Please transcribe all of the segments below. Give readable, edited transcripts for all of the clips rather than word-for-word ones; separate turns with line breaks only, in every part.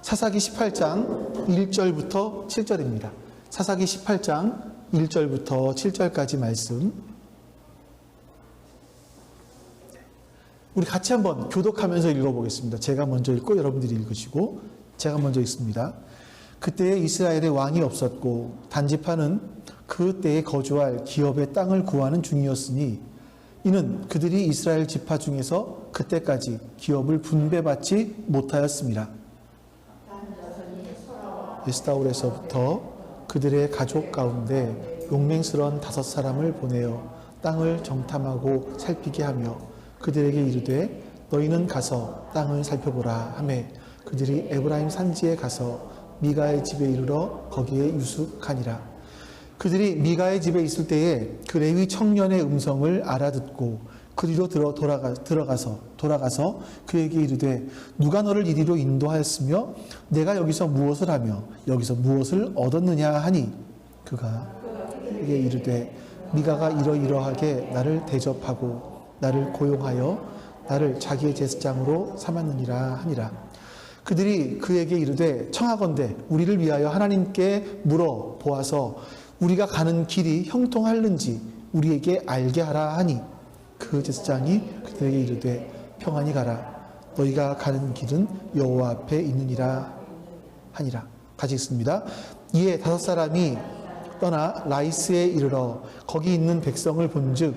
사사기 18장 1절부터 7절입니다. 사사기 18장 1절부터 7절까지 말씀. 우리 같이 한번 교독하면서 읽어보겠습니다. 제가 먼저 읽고 여러분들이 읽으시고, 제가 먼저 읽습니다. 그때에 이스라엘에 왕이 없었고 단지파는 그때에 거주할 기업의 땅을 구하는 중이었으니 이는 그들이 이스라엘 지파 중에서 그때까지 기업을 분배받지 못하였습니다. 에스타올에서부터 그들의 가족 가운데 용맹스러운 5사람을 보내어 땅을 정탐하고 살피게 하며 그들에게 이르되 너희는 가서 땅을 살펴보라 하매 그들이 에브라임 산지에 가서 미가의 집에 이르러 거기에 유숙하니라. 그들이 미가의 집에 있을 때에 그 레위 청년의 음성을 알아듣고 그리로 돌아가서 그에게 이르되 누가 너를 이리로 인도하였으며 내가 여기서 무엇을 하며 여기서 무엇을 얻었느냐 하니 그가 그에게 이르되 미가가 이러이러하게 나를 대접하고 나를 고용하여 나를 자기의 제사장으로 삼았느니라 하니라. 그들이 그에게 이르되 청하건대 우리를 위하여 하나님께 물어 보아서 우리가 가는 길이 형통할는지 우리에게 알게 하라 하니 그 제사장이 그들에게 이르되 평안히 가라. 너희가 가는 길은 여호와 앞에 있느니라 하니라. 같이 읽습니다. 이에 5사람이 떠나 라이스에 이르러 거기 있는 백성을 본즉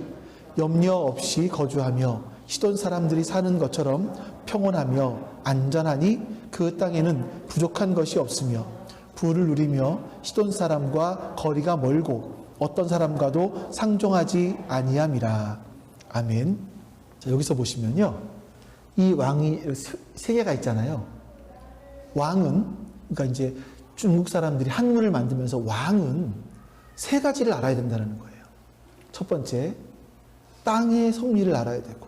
염려 없이 거주하며 시돈 사람들이 사는 것처럼 평온하며 안전하니 그 땅에는 부족한 것이 없으며 부를 누리며 시돈 사람과 거리가 멀고 어떤 사람과도 상종하지 아니함이라. 아멘. 자, 여기서 보시면요, 이 왕이 3개가 있잖아요. 왕은, 그러니까 이제 중국 사람들이 한문을 만들면서 왕은 3가지를 알아야 된다는 거예요. 첫 번째, 땅의 섭리를 알아야 되고,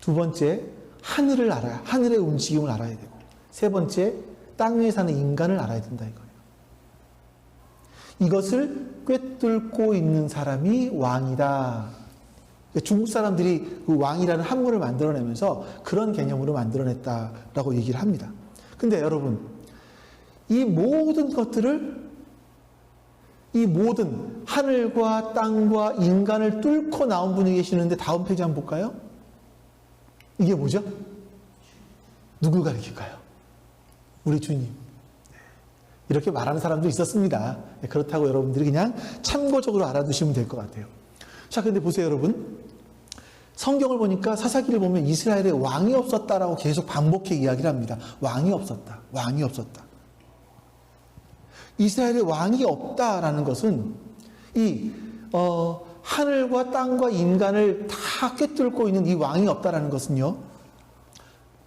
2번째, 하늘을 알아야, 하늘의 움직임을 알아야 되고, 3번째, 땅 위에 사는 인간을 알아야 된다 이거예요. 이것을 꿰뚫고 있는 사람이 왕이다. 중국 사람들이 그 왕이라는 한문을 만들어내면서 그런 개념으로 만들어냈다라고 얘기를 합니다. 근데 여러분, 이 모든 것들을, 이 모든 하늘과 땅과 인간을 뚫고 나온 분이 계시는데 다음 페이지 한번 볼까요? 이게 뭐죠? 누굴 가리킬까요? 우리 주님. 이렇게 말하는 사람도 있었습니다. 그렇다고 여러분들이 그냥 참고적으로 알아두시면 될 것 같아요. 자, 근데 보세요, 여러분. 성경을 보니까 사사기를 보면 이스라엘에 왕이 없었다라고 계속 반복해 이야기를 합니다. 왕이 없었다. 왕이 없었다. 이스라엘에 왕이 없다라는 것은 하늘과 땅과 인간을 다 꿰뚫고 있는 이 왕이 없다라는 것은요,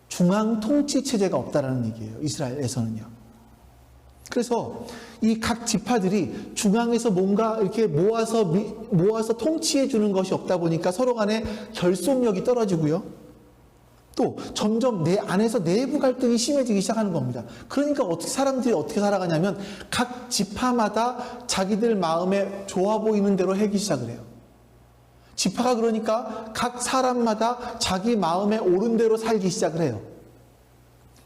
중앙 통치 체제가 없다라는 얘기예요. 이스라엘에서는요. 그래서 이 각 지파들이 중앙에서 뭔가 이렇게 모아서 통치해 주는 것이 없다 보니까 서로 간에 결속력이 떨어지고요. 또 점점 내 안에서 내부 갈등이 심해지기 시작하는 겁니다. 그러니까 사람들이 어떻게 살아가냐면 각 지파마다 자기들 마음에 좋아 보이는 대로 하기 시작을 해요. 지파가 그러니까 각 사람마다 자기 마음에 옳은 대로 살기 시작을 해요.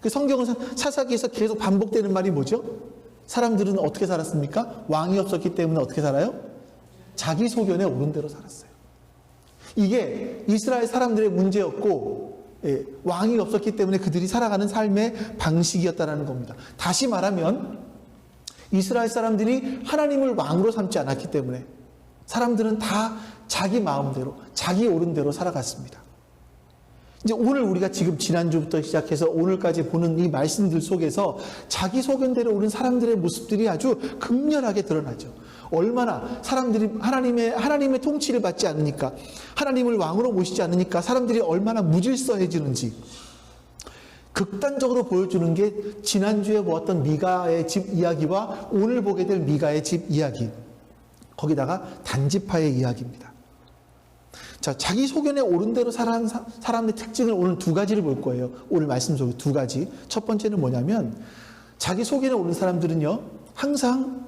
그 성경은 사사기에서 계속 반복되는 말이 뭐죠? 사람들은 어떻게 살았습니까? 왕이 없었기 때문에 어떻게 살아요? 자기 소견에 옳은 대로 살았어요. 이게 이스라엘 사람들의 문제였고, 왕이 없었기 때문에 그들이 살아가는 삶의 방식이었다는 겁니다. 다시 말하면 이스라엘 사람들이 하나님을 왕으로 삼지 않았기 때문에 사람들은 다 자기 마음대로, 자기 옳은 대로 살아갔습니다. 이제 오늘 우리가 지금 지난주부터 시작해서 오늘까지 보는 이 말씀들 속에서 자기 소견대로 오른 사람들의 모습들이 아주 극렬하게 드러나죠. 얼마나 사람들이 하나님의 통치를 받지 않으니까, 하나님을 왕으로 모시지 않으니까 사람들이 얼마나 무질서해지는지 극단적으로 보여주는 게 지난주에 보았던 미가의 집 이야기와 오늘 보게 될 미가의 집 이야기, 거기다가 단지파의 이야기입니다. 자, 자기 소견에 옳은 대로 살아가는 사람의 특징을 오늘 2가지를 볼 거예요. 오늘 말씀 속에 2가지. 첫 번째는 뭐냐면, 자기 소견에 옳은 사람들은요, 항상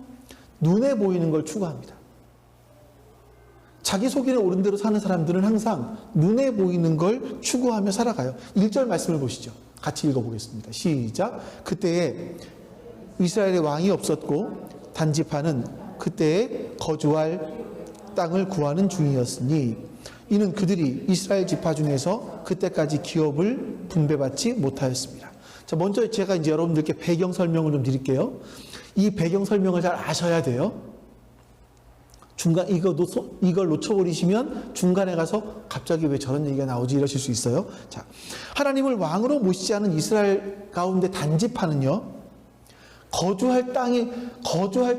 눈에 보이는 걸 추구합니다. 자기 소견에 옳은 대로 사는 사람들은 항상 눈에 보이는 걸 추구하며 살아가요. 1절 말씀을 보시죠. 같이 읽어보겠습니다. 시작. 그때에 이스라엘의 왕이 없었고 단지파는 그때에 거주할 땅을 구하는 중이었으니 이는 그들이 이스라엘 지파 중에서 그때까지 기업을 분배받지 못하였습니다. 자, 먼저 제가 이제 여러분들께 배경 설명을 좀 드릴게요. 이 배경 설명을 잘 아셔야 돼요. 이걸 놓쳐버리시면 중간에 가서 갑자기 왜 저런 얘기가 나오지 이러실 수 있어요. 자, 하나님을 왕으로 모시지 않은 이스라엘 가운데 단지파는요, 거주할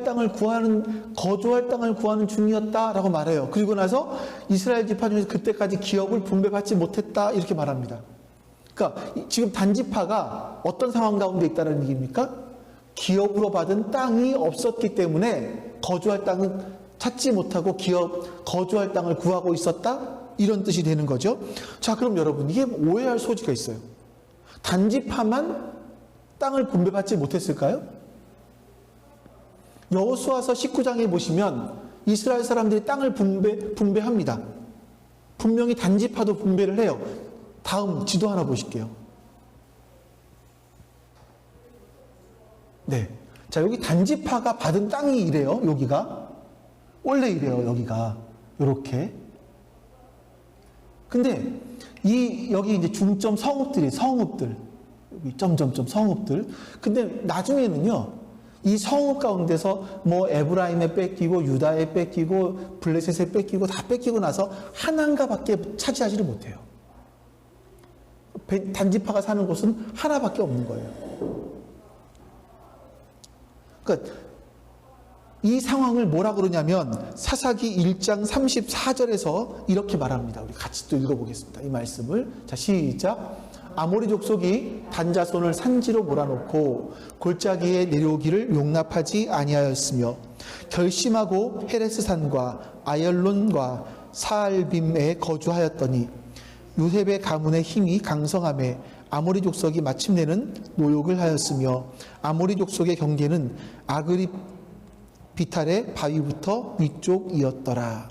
땅을 구하는 중이었다라고 말해요. 그리고 나서 이스라엘 지파 중에서 그때까지 기업을 분배받지 못했다 이렇게 말합니다. 그러니까 지금 단지파가 어떤 상황 가운데 있다는 얘기입니까? 기업으로 받은 땅이 없었기 때문에 거주할 땅은 찾지 못하고 거주할 땅을 구하고 있었다? 이런 뜻이 되는 거죠. 자, 그럼 여러분, 이게 오해할 소지가 있어요. 단지파만 땅을 분배받지 못했을까요? 여호수아서 19장에 보시면 이스라엘 사람들이 땅을 분배합니다. 분명히 단지파도 분배를 해요. 다음 지도 하나 보실게요. 네. 자, 여기 단지파가 받은 땅이 이래요. 여기가. 원래 이래요. 여기가. 요렇게. 근데 여기 이제 중점 성읍들. 여기 점점점 성읍들. 근데 나중에는요, 이 성읍 가운데서 뭐 에브라임에 뺏기고 유다에 뺏기고 블레셋에 뺏기고 다 뺏기고 나서 하나인가밖에 차지하지를 못해요. 단지파가 사는 곳은 하나밖에 없는 거예요. 그러니까 이 상황을 뭐라 그러냐면 사사기 1장 34절에서 이렇게 말합니다. 우리 같이 또 읽어보겠습니다. 이 말씀을. 자, 시작. 아모리 족속이 단자손을 산지로 몰아놓고 골짜기에 내려오기를 용납하지 아니하였으며 결심하고 헤레스산과 아열론과 사알빔에 거주하였더니 요셉의 가문의 힘이 강성함에 아모리 족속이 마침내는 노욕을 하였으며 아모리 족속의 경계는 아그리비탈의 바위부터 위쪽이었더라.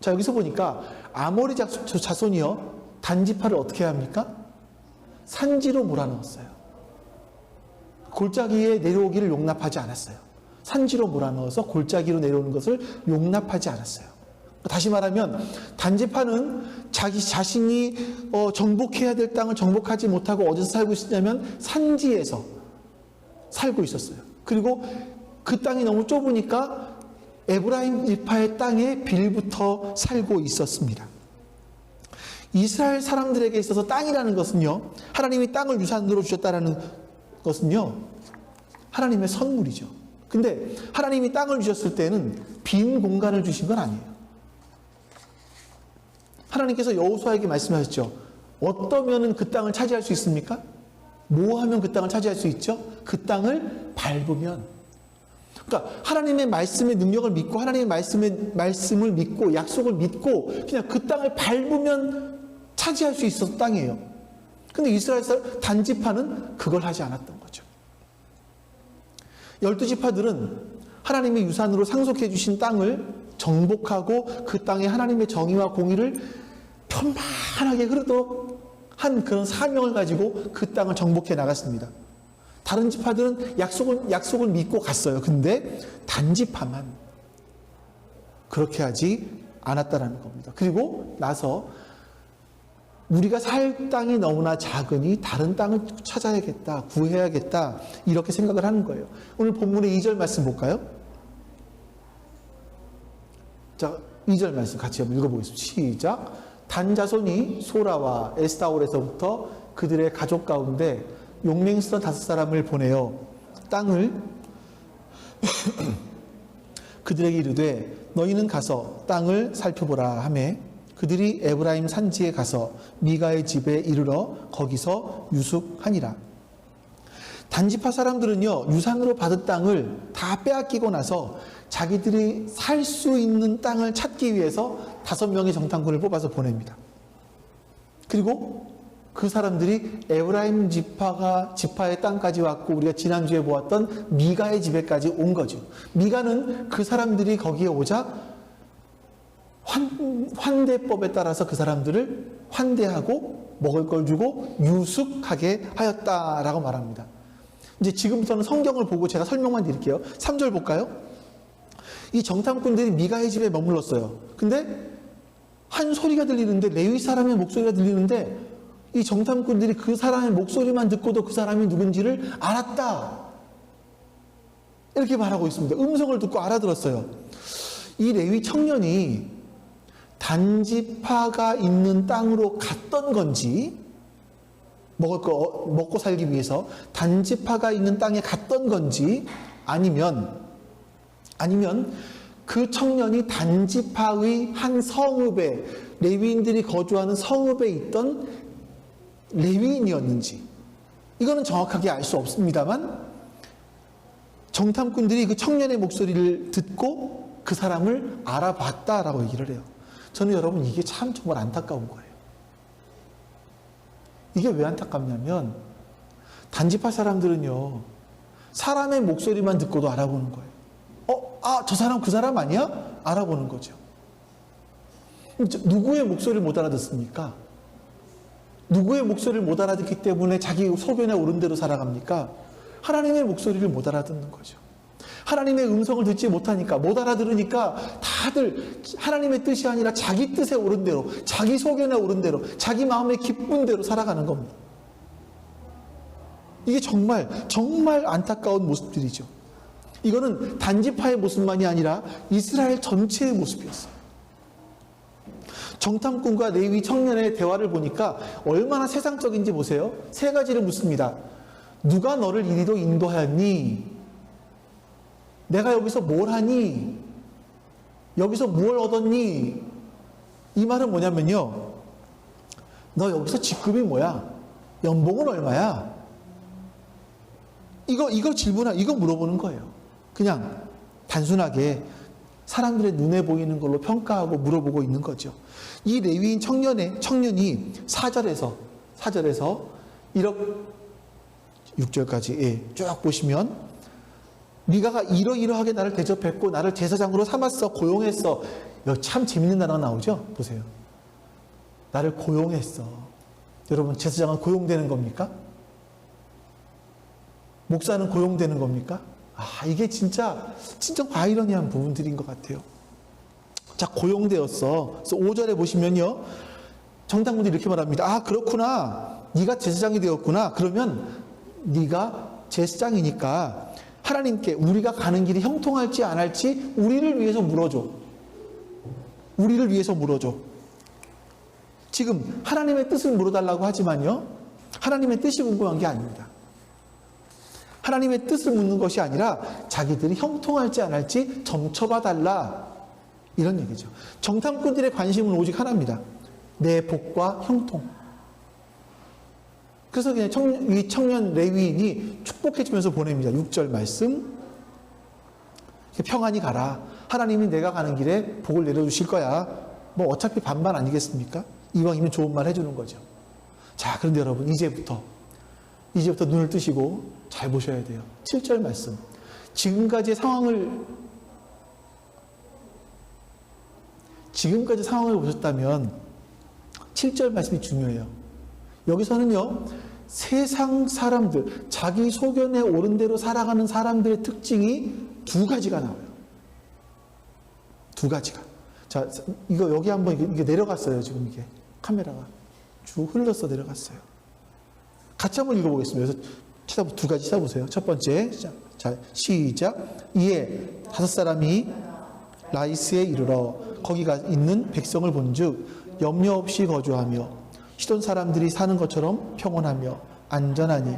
자, 여기서 보니까 아모리 자손이요, 단지파를 어떻게 합니까? 산지로 몰아넣었어요. 골짜기에 내려오기를 용납하지 않았어요. 산지로 몰아넣어서 골짜기로 내려오는 것을 용납하지 않았어요. 다시 말하면 단지파는 자신이 정복해야 될 땅을 정복하지 못하고 어디서 살고 있었냐면 산지에서 살고 있었어요. 그리고 그 땅이 너무 좁으니까 에브라임 지파의 땅에 빌부터 살고 있었습니다. 이스라엘 사람들에게 있어서 땅이라는 것은요, 하나님이 땅을 유산으로 주셨다는 것은요, 하나님의 선물이죠. 근데 하나님이 땅을 주셨을 때는 빈 공간을 주신 건 아니에요. 하나님께서 여호수아에게 말씀하셨죠. 어떠면은 그 땅을 차지할 수 있습니까? 뭐 하면 그 땅을 차지할 수 있죠? 그 땅을 밟으면. 그러니까 하나님의 말씀의 능력을 믿고 하나님의 말씀을 믿고 약속을 믿고 그냥 그 땅을 밟으면 차지할 수 있었던 땅이에요. 근데 이스라엘 단지파는 그걸 하지 않았던 거죠. 12지파들은 하나님의 유산으로 상속해 주신 땅을 정복하고 그 땅에 하나님의 정의와 공의를 편만하게 흐르도록 한 그런 사명을 가지고 그 땅을 정복해 나갔습니다. 다른 지파들은 약속을 믿고 갔어요. 근데 단지파만 그렇게 하지 않았다라는 겁니다. 그리고 나서 우리가 살 땅이 너무나 작으니 다른 땅을 찾아야겠다, 구해야겠다 이렇게 생각을 하는 거예요. 오늘 본문의 2절 말씀 볼까요? 자, 2절 말씀 같이 한번 읽어보겠습니다. 시작. 단자손이 소라와 에스타올에서부터 그들의 가족 가운데 용맹스런 5사람을 보내어 땅을 그들에게 이르되 너희는 가서 땅을 살펴보라 하며 그들이 에브라임 산지에 가서 미가의 집에 이르러 거기서 유숙하니라. 단지파 사람들은요, 유산으로 받은 땅을 다 빼앗기고 나서 자기들이 살 수 있는 땅을 찾기 위해서 5명의 정탐꾼을 뽑아서 보냅니다. 그리고 그 사람들이 에브라임 지파의 땅까지 왔고 우리가 지난주에 보았던 미가의 집에까지 온 거죠. 미가는 그 사람들이 거기에 오자 환대법에 따라서 그 사람들을 환대하고 먹을 걸 주고 유숙하게 하였다라고 말합니다. 이제 지금부터는 성경을 보고 제가 설명만 드릴게요. 3절 볼까요? 이 정탐꾼들이 미가의 집에 머물렀어요. 근데 한 소리가 들리는데, 레위 사람의 목소리가 들리는데, 이 정탐꾼들이 그 사람의 목소리만 듣고도 그 사람이 누군지를 알았다, 이렇게 말하고 있습니다. 음성을 듣고 알아들었어요. 이 레위 청년이 단지파가 있는 땅으로 갔던 건지, 먹고 살기 위해서 단지파가 있는 땅에 갔던 건지, 아니면 그 청년이 단지파의 한 성읍에, 레위인들이 거주하는 성읍에 있던 레위인이었는지, 이거는 정확하게 알 수 없습니다만, 정탐꾼들이 그 청년의 목소리를 듣고 그 사람을 알아봤다라고 얘기를 해요. 저는 여러분, 이게 참 정말 안타까운 거예요. 이게 왜 안타깝냐면, 단지파 사람들은요, 사람의 목소리만 듣고도 알아보는 거예요. 저 사람 그 사람 아니야? 알아보는 거죠. 누구의 목소리를 못 알아듣습니까? 누구의 목소리를 못 알아듣기 때문에 자기 소견에 오른 대로 살아갑니까? 하나님의 목소리를 못 알아듣는 거죠. 하나님의 음성을 듣지 못하니까, 못 알아들으니까 다들 하나님의 뜻이 아니라 자기 뜻에 오른 대로, 자기 소견에 오른 대로, 자기 마음에 기쁜 대로 살아가는 겁니다. 이게 정말 안타까운 모습들이죠. 이거는 단지파의 모습만이 아니라 이스라엘 전체의 모습이었어요. 정탐꾼과 레위 청년의 대화를 보니까 얼마나 세상적인지 보세요. 세 가지를 묻습니다. 누가 너를 이리로 인도하였니? 내가 여기서 뭘 하니? 여기서 무엇을 얻었니? 이 말은 뭐냐면요, 너 여기서 직급이 뭐야? 연봉은 얼마야? 이거 물어보는 거예요. 그냥 단순하게 사람들의 눈에 보이는 걸로 평가하고 물어보고 있는 거죠. 이 레위인 청년이 4절에서 6절까지 쭉 보시면, 미가가 이러이러하게 나를 대접했고 나를 제사장으로 삼았어, 고용했어. 여기 참 재밌는 단어가 나오죠. 보세요. 나를 고용했어. 여러분, 제사장은 고용되는 겁니까? 목사는 고용되는 겁니까? 이게 진짜 아이러니한 부분들인 것 같아요. 자, 고용되었어. 그래서 5절에 보시면요, 정탐꾼들이 이렇게 말합니다. 그렇구나. 네가 제사장이 되었구나. 그러면 네가 제사장이니까 하나님께 우리가 가는 길이 형통할지 안 할지 우리를 위해서 물어줘. 우리를 위해서 물어줘. 지금 하나님의 뜻을 물어달라고 하지만요, 하나님의 뜻이 궁금한 게 아닙니다. 하나님의 뜻을 묻는 것이 아니라 자기들이 형통할지 안 할지 점쳐봐 달라, 이런 얘기죠. 정탐꾼들의 관심은 오직 하나입니다. 내 복과 형통. 그래서 그냥 이 청년 레위인이 축복해 주면서 보냅니다. 6절 말씀, 평안히 가라. 하나님이 내가 가는 길에 복을 내려주실 거야. 뭐 어차피 반반 아니겠습니까? 이왕이면 좋은 말 해주는 거죠. 자, 그런데 여러분, 이제부터 눈을 뜨시고 잘 보셔야 돼요. 7절 말씀. 지금까지 상황을 보셨다면 7절 말씀이 중요해요. 여기서는요, 세상 사람들, 자기 소견에 오른 대로 살아가는 사람들의 특징이 두 가지가 나와요. 두 가지가. 자, 이거 여기 한번 이게 내려갔어요. 지금 이게 카메라가 쭉 흘러서 내려갔어요. 같이 한번 읽어보겠습니다. 그래서 두 가지 찾아보세요. 첫 번째, 자, 시작. 이에 5사람이 라이스에 이르러 거기가 있는 백성을 본즉 염려 없이 거주하며 시돈 사람들이 사는 것처럼 평온하며 안전하니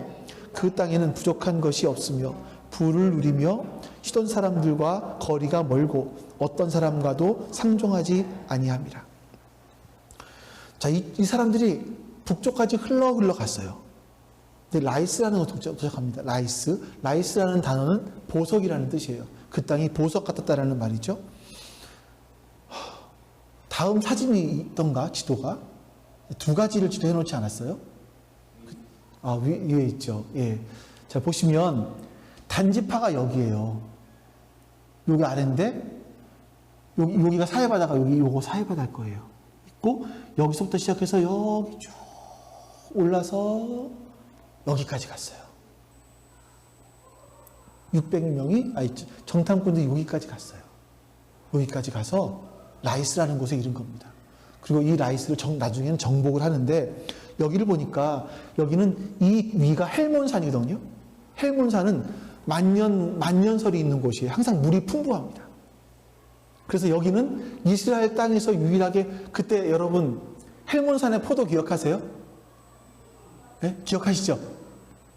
그 땅에는 부족한 것이 없으며 부를 누리며 시돈 사람들과 거리가 멀고 어떤 사람과도 상종하지 아니함이라. 자, 이 사람들이 북쪽까지 흘러갔어요. 근데 라이스라는 것도 도착합니다. 라이스라는 단어는 보석이라는 뜻이에요. 그 땅이 보석 같았다라는 말이죠. 다음 사진이 있던가, 지도가? 두 가지를 지도해 놓지 않았어요? 위에 있죠. 예. 자, 보시면 단지파가 여기에요. 여기 아래인데, 여기가 사해바다가 요거 사해바다일 거예요. 있고, 여기서부터 시작해서 여기 쭉 올라서 여기까지 갔어요. 600명이, 정탐꾼들이 여기까지 갔어요. 여기까지 가서 라이스라는 곳에 이른 겁니다. 그리고 이 라이스를 나중에는 정복을 하는데, 여기를 보니까 여기는 이 위가 헬몬산이거든요. 헬몬산은 만년설이 있는 곳이에요. 항상 물이 풍부합니다. 그래서 여기는 이스라엘 땅에서 유일하게, 그때 여러분 헬몬산의 포도 기억하세요? 네? 기억하시죠?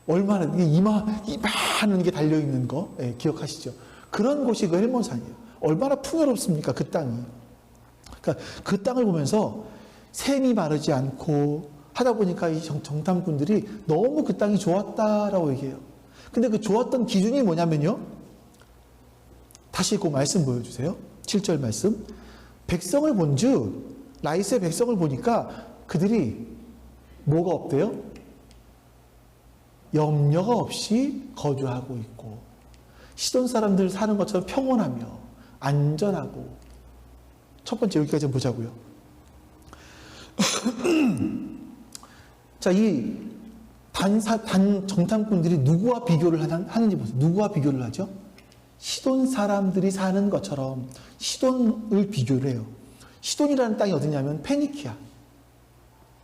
얼마나 이만한 게 달려있는 거, 네, 기억하시죠? 그런 곳이 그 헬몬산이에요. 얼마나 풍요롭습니까, 그 땅이. 그러니까 그 땅을 보면서 샘이 마르지 않고 하다 보니까 이 정탐꾼들이 너무 그 땅이 좋았다라고 얘기해요. 근데 그 좋았던 기준이 뭐냐면요, 다시 그 말씀 보여주세요. 7절 말씀. 백성을 본즉, 라이스의 백성을 보니까 그들이 뭐가 없대요? 염려가 없이 거주하고 있고, 시돈 사람들 사는 것처럼 평온하며 안전하고. 첫 번째 여기까지 보자고요. 자, 이 단 정탐꾼들이 누구와 비교를 하는지 보세요. 누구와 비교를 하죠? 시돈 사람들이 사는 것처럼 시돈을 비교를 해요. 시돈이라는 땅이 어디냐면 페니키아.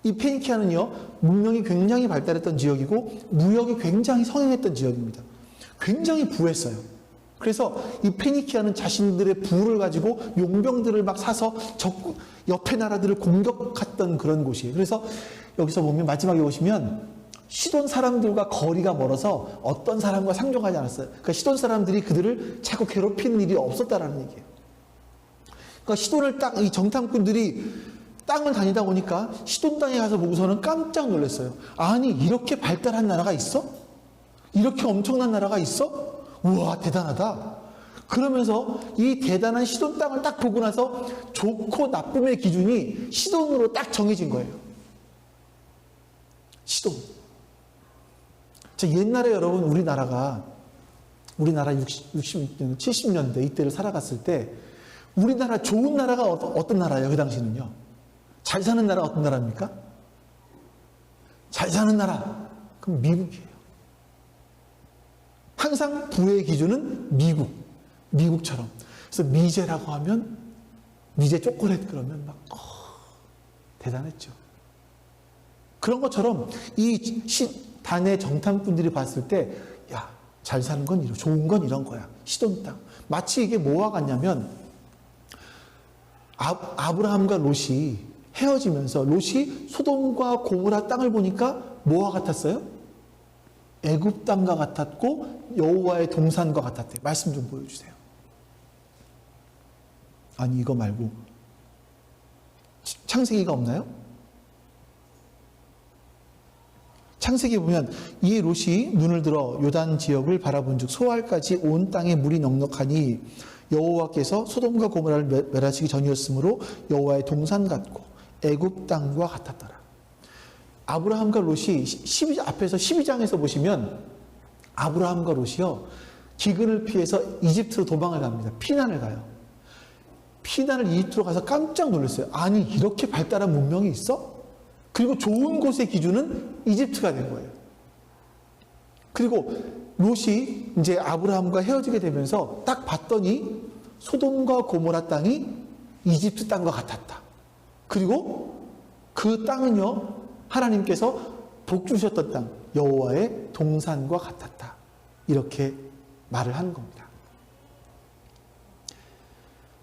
이 페니키아는요, 문명이 굉장히 발달했던 지역이고 무역이 굉장히 성행했던 지역입니다. 굉장히 부했어요. 그래서 이 페니키아는 자신들의 부를 가지고 용병들을 막 사서 옆에 나라들을 공격했던 그런 곳이에요. 그래서 여기서 보면 마지막에 보시면 시돈 사람들과 거리가 멀어서 어떤 사람과 상종하지 않았어요. 그러니까 시돈 사람들이 그들을 자꾸 괴롭히는 일이 없었다라는 얘기예요. 그러니까 시돈을 이 정탐꾼들이 땅을 다니다 보니까 시돈 땅에 가서 보고서는 깜짝 놀랐어요. 아니, 이렇게 발달한 나라가 있어? 이렇게 엄청난 나라가 있어? 우와, 대단하다. 그러면서 이 대단한 시돈 땅을 딱 보고 나서 좋고 나쁨의 기준이 시돈으로 딱 정해진 거예요. 시돈. 자, 옛날에 여러분 우리나라 60년, 70년대 이때를 살아갔을 때 우리나라 좋은 나라가 어떤 나라예요? 그 당시는요. 잘 사는 나라가 어떤 나라입니까? 잘 사는 나라. 그럼 미국이에요. 항상 부의 기준은 미국처럼. 그래서 미제라고 하면, 미제 초콜릿 그러면 막 대단했죠. 그런 것처럼 이 단의 정탐꾼들이 봤을 때, 야, 잘 사는 건 좋은 건 이런 거야. 시돈 땅. 마치 이게 뭐와 같냐면 아브라함과 롯이 헤어지면서 롯이 소돔과 고모라 땅을 보니까 뭐와 같았어요? 애굽 땅과 같았고 여호와의 동산과 같았대요. 말씀 좀 보여주세요. 아니, 이거 말고 창세기가 없나요? 창세기 보면 이 롯이 눈을 들어 요단 지역을 바라본즉 소알까지 온 땅에 물이 넉넉하니 여호와께서 소돔과 고모라를 멸하시기 전이었으므로 여호와의 동산 같고 애굽 땅과 같았더라. 아브라함과 롯이 앞에서 12장에서 보시면 아브라함과 롯이요, 기근을 피해서 이집트로 도망을 갑니다. 피난을 가요. 피난을 이집트로 가서 깜짝 놀랐어요. 아니, 이렇게 발달한 문명이 있어? 그리고 좋은 곳의 기준은 이집트가 된 거예요. 그리고 롯이 이제 아브라함과 헤어지게 되면서 딱 봤더니 소돔과 고모라 땅이 이집트 땅과 같았다. 그리고 그 땅은요, 하나님께서 복 주셨던 땅, 여호와의 동산과 같았다. 이렇게 말을 하는 겁니다.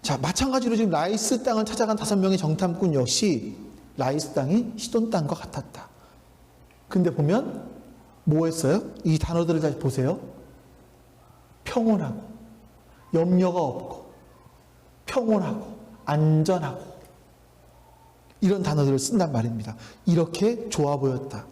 자, 마찬가지로 지금 라이스 땅을 찾아간 5명의 정탐꾼 역시 라이스 땅이 시돈 땅과 같았다. 근데 보면 뭐 했어요? 이 단어들을 다시 보세요. 평온하고, 염려가 없고, 평온하고, 안전하고, 이런 단어들을 쓴단 말입니다. 이렇게 좋아 보였다.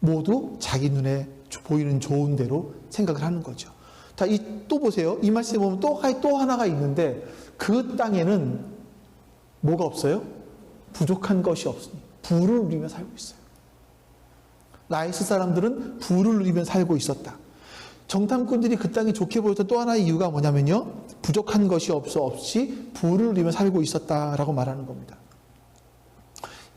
모두 자기 눈에 보이는 좋은 대로 생각을 하는 거죠. 자, 또 보세요. 이 말씀에 보면 또 하나가 있는데 그 땅에는 뭐가 없어요? 부족한 것이 없으니 부를 누리며 살고 있어요. 라이스 사람들은 부를 누리며 살고 있었다. 정탐꾼들이 그 땅이 좋게 보였던 또 하나의 이유가 뭐냐면요, 부족한 것이 없이 부를 누리며 살고 있었다라고 말하는 겁니다.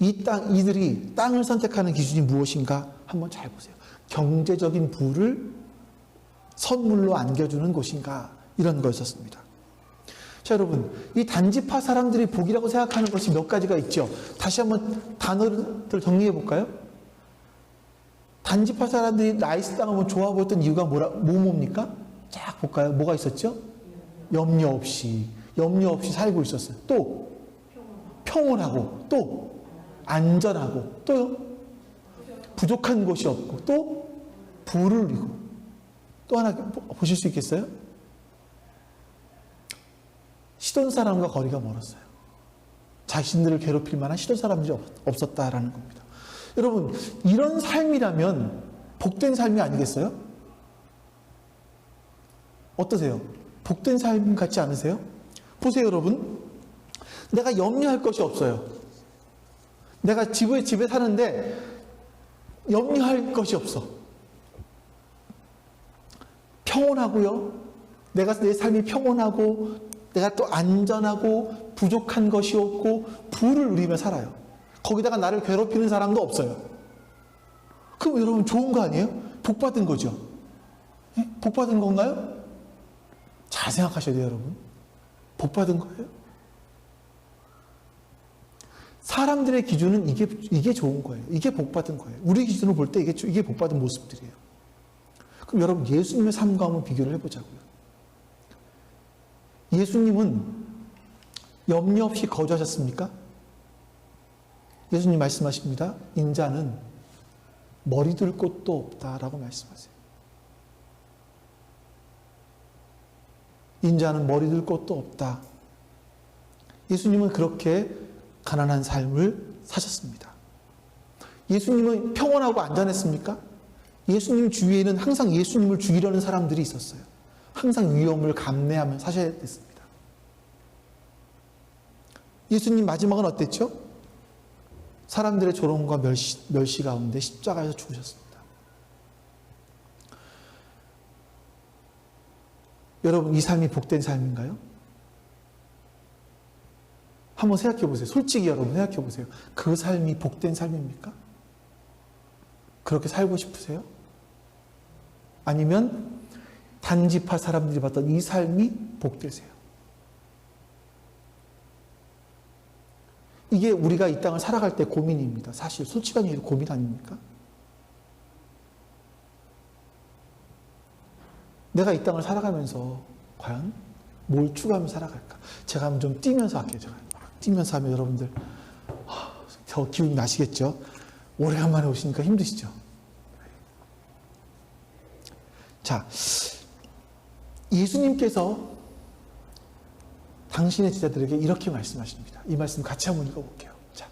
이들이 땅을 선택하는 기준이 무엇인가 한번 잘 보세요. 경제적인 부를 선물로 안겨주는 곳인가, 이런 거였었습니다. 자, 여러분, 이 단지파 사람들이 복이라고 생각하는 것이 몇 가지가 있죠. 다시 한번 단어들 정리해 볼까요? 단지파 사람들이 라이스 땅을 좋아 보였던 이유가 뭡니까? 쫙 볼까요? 뭐가 있었죠? 염려 없이 살고 있었어요. 또 평온하고, 또 안전하고, 또요 부족한 것이 없고, 또 부를 누리고. 또 하나 보실 수 있겠어요? 시돈 사람과 거리가 멀었어요. 자신들을 괴롭힐 만한 시돈 사람들이 없었다라는 겁니다. 여러분, 이런 삶이라면 복된 삶이 아니겠어요? 어떠세요? 복된 삶 같지 않으세요? 보세요, 여러분. 내가 염려할 것이 없어요. 내가 집에 사는데 염려할 것이 없어. 평온하고요. 내 삶이 평온하고, 내가 또 안전하고, 부족한 것이 없고, 부를 누리며 살아요. 거기다가 나를 괴롭히는 사람도 없어요. 그럼 여러분 좋은 거 아니에요? 복 받은 거죠. 예? 복 받은 건가요? 잘 생각하셔야 돼요, 여러분. 복 받은 거예요? 사람들의 기준은 이게 좋은 거예요. 이게 복 받은 거예요. 우리 기준으로 볼 때 이게 복 받은 모습들이에요. 그럼 여러분, 예수님의 삶과 한번 비교를 해보자고요. 예수님은 염려 없이 거주하셨습니까? 예수님 말씀하십니다. 인자는 머리 둘 곳도 없다라고 말씀하세요. 인자는 머리 둘 곳도 없다. 예수님은 그렇게 가난한 삶을 사셨습니다. 예수님은 평온하고 안전했습니까? 예수님 주위에는 항상 예수님을 죽이려는 사람들이 있었어요. 항상 위험을 감내하며 사셔야 됐습니다. 예수님 마지막은 어땠죠? 사람들의 조롱과 멸시 가운데 십자가에서 죽으셨습니다. 여러분, 이 삶이 복된 삶인가요? 한번 생각해 보세요. 솔직히 여러분 생각해 보세요. 그 삶이 복된 삶입니까? 그렇게 살고 싶으세요? 아니면 단지파 사람들이 봤던 이 삶이 복되세요? 이게 우리가 이 땅을 살아갈 때 고민입니다. 사실 솔직한 얘기로 고민 아닙니까? 내가 이 땅을 살아가면서 과연 뭘 추구하며 살아갈까? 제가 한번 좀 뛰면서 할게요. 제가 뛰면서 하면 여러분들 더 기운이 나시겠죠? 오래간만에 오시니까 힘드시죠? 자, 예수님께서 당신의 제자들에게 이렇게 말씀하십니다. 이 말씀 같이 한번 읽어볼게요. 자,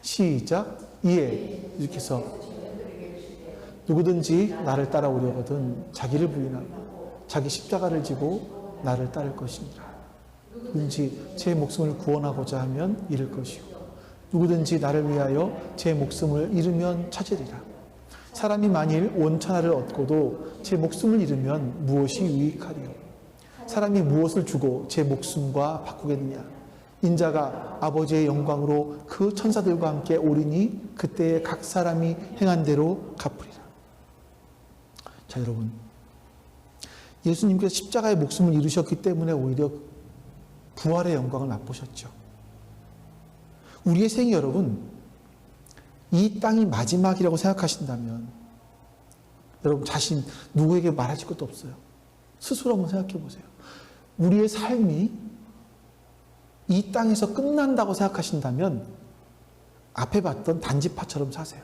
시작. 이에 이렇게 해서 누구든지 나를 따라오려거든 자기를 부인하고 자기 십자가를 지고 나를 따를 것이니라. 누구든지 제 목숨을 구원하고자 하면 잃을 것이고 누구든지 나를 위하여 제 목숨을 잃으면 찾으리라. 사람이 만일 온 천하를 얻고도 제 목숨을 잃으면 무엇이 유익하리요? 사람이 무엇을 주고 제 목숨과 바꾸겠느냐? 인자가 아버지의 영광으로 그 천사들과 함께 오리니 그때에 각 사람이 행한 대로 갚으리라. 자, 여러분, 예수님께서 십자가의 목숨을 잃으셨기 때문에 오히려 부활의 영광을 맛보셨죠. 우리의 생이 여러분, 이 땅이 마지막이라고 생각하신다면 여러분 자신 누구에게 말하실 것도 없어요. 스스로 한번 생각해 보세요. 우리의 삶이 이 땅에서 끝난다고 생각하신다면 앞에 봤던 단지파처럼 사세요.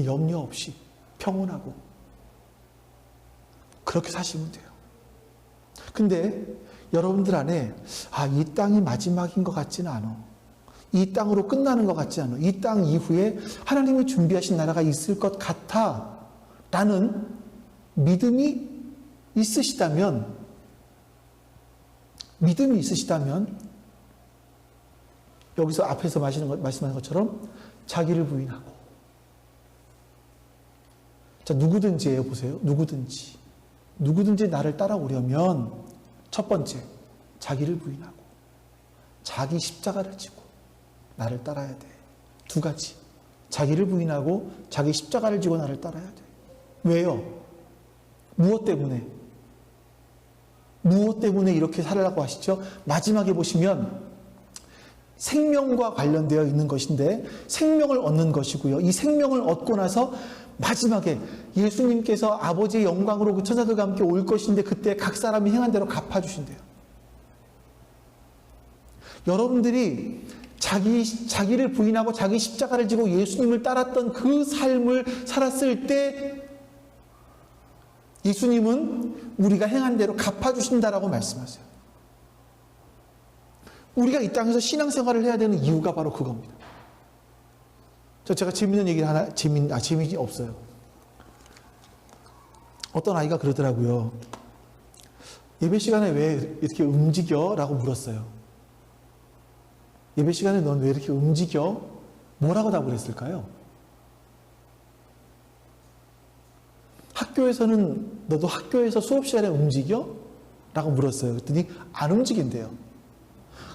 염려 없이 평온하고 그렇게 사시면 돼요. 근데 여러분들 안에 이 땅이 마지막인 것 같지는 않아. 이 땅으로 끝나는 것 같지 않아. 이 땅 이후에 하나님이 준비하신 나라가 있을 것 같아 라는 믿음이 있으시다면 여기서 앞에서 말씀하는 것처럼 자기를 부인하고, 자, 누구든지예요. 보세요. 누구든지 나를 따라오려면 첫 번째 자기를 부인하고 자기 십자가를 지고 나를 따라야 돼. 두 가지. 자기를 부인하고 자기 십자가를 지고 나를 따라야 돼. 왜요? 무엇 때문에? 무엇 때문에 이렇게 살으라고 하시죠? 마지막에 보시면 생명과 관련되어 있는 것인데 생명을 얻는 것이고요. 이 생명을 얻고 나서 마지막에 예수님께서 아버지의 영광으로 그 천사들과 함께 올 것인데 그때 각 사람이 행한 대로 갚아주신대요. 여러분들이 자기를 부인하고 자기 십자가를 지고 예수님을 따랐던 그 삶을 살았을 때 예수님은 우리가 행한 대로 갚아주신다라고 말씀하세요. 우리가 이 땅에서 신앙생활을 해야 되는 이유가 바로 그겁니다. 제가 재밌는 얘기를 하나, 재미는 없어요. 어떤 아이가 그러더라고요. 예배 시간에 왜 이렇게 움직여? 라고 물었어요. 예배 시간에 넌 왜 이렇게 움직여? 뭐라고 답을 했을까요? 학교에서는 너도 학교에서 수업 시간에 움직여? 라고 물었어요. 그랬더니 안 움직인대요.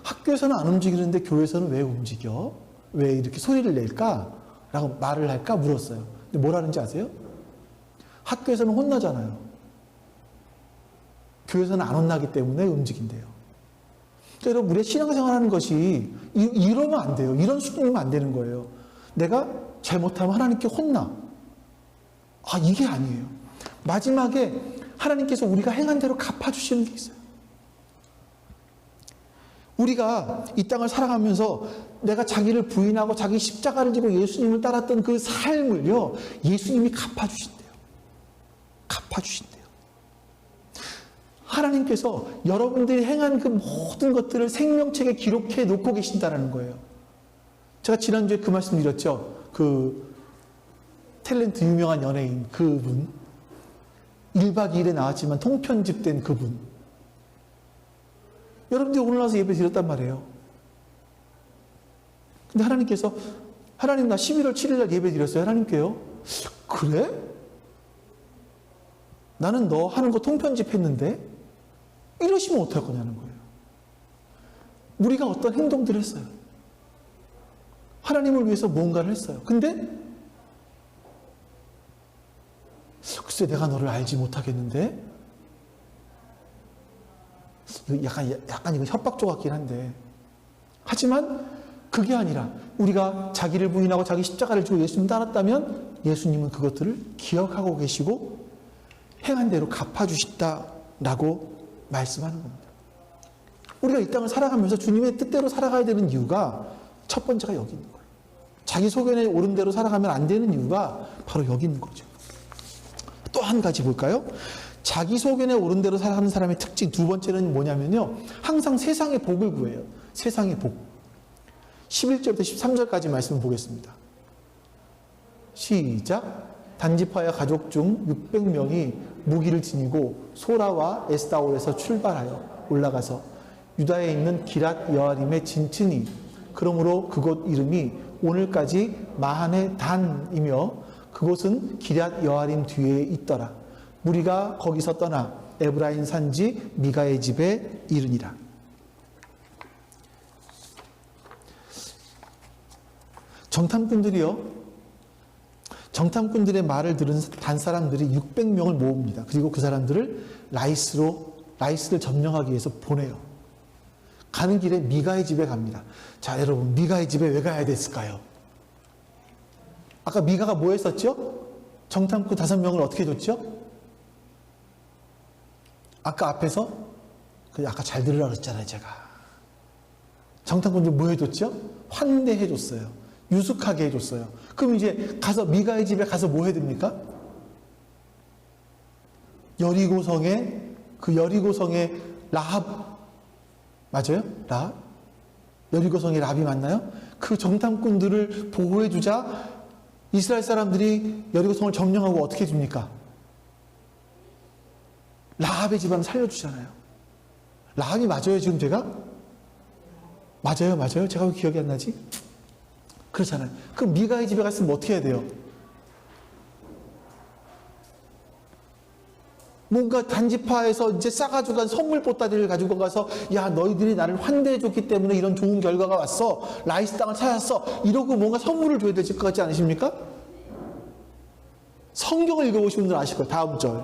학교에서는 안 움직이는데 교회에서는 왜 움직여? 왜 이렇게 소리를 낼까? 라고 말을 할까? 물었어요. 근데 뭐라는지 아세요? 학교에서는 혼나잖아요. 교회에서는 안 혼나기 때문에 움직인대요. 그러니까 여러분, 우리가 신앙생활 하는 것이 이러면 안 돼요. 이런 수준이면 안 되는 거예요. 내가 잘못하면 하나님께 혼나. 이게 아니에요. 마지막에 하나님께서 우리가 행한 대로 갚아주시는 게 있어요. 우리가 이 땅을 살아가면서 내가 자기를 부인하고 자기 십자가를 지고 예수님을 따랐던 그 삶을요, 예수님이 갚아주신대요. 갚아주신대요. 하나님께서 여러분들이 행한 그 모든 것들을 생명책에 기록해 놓고 계신다는 거예요. 제가 지난주에 그 말씀 드렸죠. 그 탤런트 유명한 연예인 그분, 1박 2일에 나왔지만 통편집된 그분. 여러분들이 오늘 나와서 예배 드렸단 말이에요. 근데 하나님께서, 하나님 나 11월 7일 날 예배 드렸어요. 하나님께요. 그래? 나는 너 하는 거 통편집했는데 이러시면 어떡할 거냐는 거예요. 우리가 어떤 행동들을 했어요. 하나님을 위해서 뭔가를 했어요. 근데 글쎄 내가 너를 알지 못하겠는데, 약간 이거 협박조 같긴 한데, 하지만 그게 아니라 우리가 자기를 부인하고 자기 십자가를 지고 예수님 따랐다면 예수님은 그것들을 기억하고 계시고 행한 대로 갚아주시다라고 말씀하는 겁니다. 우리가 이 땅을 살아가면서 주님의 뜻대로 살아가야 되는 이유가 첫 번째가 여기 있는 거예요. 자기 소견에 옳은 대로 살아가면 안 되는 이유가 바로 여기 있는 거죠. 또 한 가지 볼까요? 자기 소견에 옳은 대로 살아가는 사람의 특징 두 번째는 뭐냐면요, 항상 세상의 복을 구해요. 세상의 복. 11절부터 13절까지 말씀을 보겠습니다. 시작. 단지파야 가족 중 600명이 무기를 지니고 소라와 에스다올에서 출발하여 올라가서 유다에 있는 기랏 여아림에 진치니, 그러므로 그곳 이름이 오늘까지 마하네 단이며 그곳은 기랏 여아림 뒤에 있더라. 무리가 거기서 떠나 에브라임 산지 미가의 집에 이르니라. 정탐꾼들의 말을 들은 단 사람들이 600명을 모읍니다. 그리고 그 사람들을 라이스를 점령하기 위해서 보내요. 가는 길에 미가의 집에 갑니다. 자, 여러분, 미가의 집에 왜 가야 됐을까요? 아까 미가가 뭐 했었죠? 정탐꾼 5명을 어떻게 줬죠? 아까 앞에서, 아까 잘 들으라고 그랬잖아요, 제가. 정탐꾼들 뭐 해줬죠? 환대해줬어요. 유숙하게 해줬어요. 그럼 이제 가서 미가의 집에 가서 뭐 해야 됩니까? 여리고성의 라합 맞아요? 라합? 여리고성의 라합이 맞나요? 그 정탐꾼들을 보호해주자 이스라엘 사람들이 여리고성을 점령하고 어떻게 해줍니까? 라합의 집안 살려주잖아요. 라합이 맞아요, 지금 제가? 맞아요. 제가 왜 기억이 안 나지? 그렇잖아요. 그럼 미가의 집에 갔으면 어떻게 해야 돼요? 뭔가 단지파에서 이제 싸가지고 간 선물 보따리를 가지고 가서 야 너희들이 나를 환대해 줬기 때문에 이런 좋은 결과가 왔어. 라이스 땅을 찾았어. 이러고 뭔가 선물을 줘야 될 것 같지 않으십니까? 성경을 읽어보신 분들은 아실 거예요. 다음 절.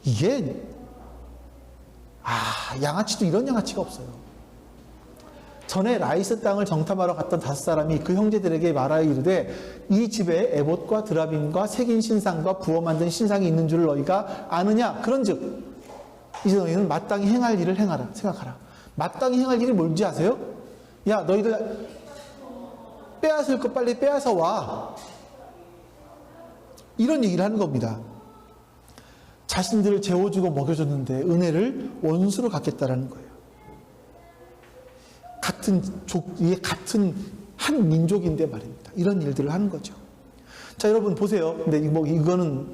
이게 양아치도 이런 양아치가 없어요. 전에 라이스 땅을 정탐하러 갔던 5사람이 그 형제들에게 말하여 이르되 이 집에 에봇과 드라빔과 새긴 신상과 부어 만든 신상이 있는 줄 너희가 아느냐? 그런즉 이제 너희는 마땅히 행할 일을 행하라. 생각하라. 마땅히 행할 일이 뭔지 아세요? 야 너희들 빼앗을 거 빨리 빼앗아 와. 이런 얘기를 하는 겁니다. 자신들을 재워주고 먹여줬는데 은혜를 원수로 갚겠다라는 거예요. 이게 같은 한 민족인데 말입니다. 이런 일들을 하는 거죠. 자, 여러분 보세요. 근데 이거는